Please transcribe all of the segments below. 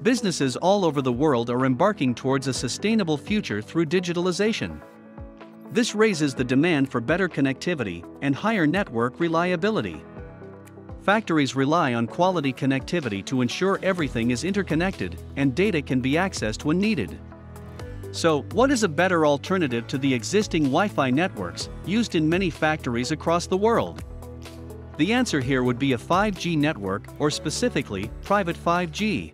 Businesses all over the world are embarking towards a sustainable future through digitalization. This raises the demand for better connectivity and higher network reliability. Factories rely on quality connectivity to ensure everything is interconnected and data can be accessed when needed. So, what is a better alternative to the existing Wi-Fi networks used in many factories across the world? The answer here would be a 5G network, or specifically, private 5G.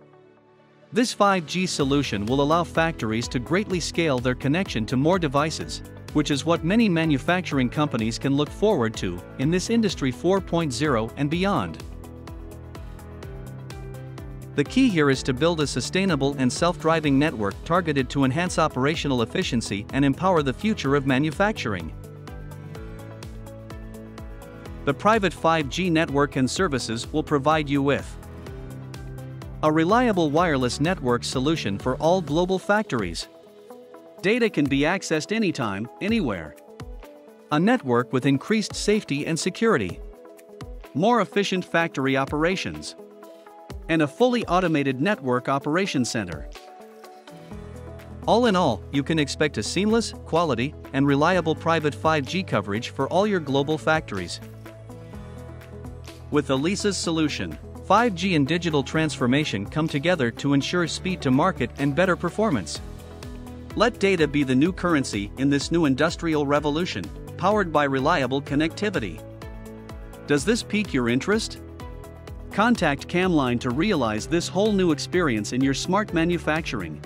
This 5G solution will allow factories to greatly scale their connection to more devices, which is what many manufacturing companies can look forward to in this Industry 4.0 and beyond. The key here is to build a sustainable and self-driving network targeted to enhance operational efficiency and empower the future of manufacturing. The private 5G network and services will provide you with a reliable wireless network solution for all global factories. Data can be accessed anytime, anywhere. A network with increased safety and security. More efficient factory operations. And a fully automated network operation center. All in all, you can expect a seamless, quality, and reliable private 5G coverage for all your global factories. With Elisa's solution, 5G and digital transformation come together to ensure speed to market and better performance. Let data be the new currency in this new industrial revolution, powered by reliable connectivity. Does this pique your interest? Contact Camline to realize this whole new experience in your smart manufacturing.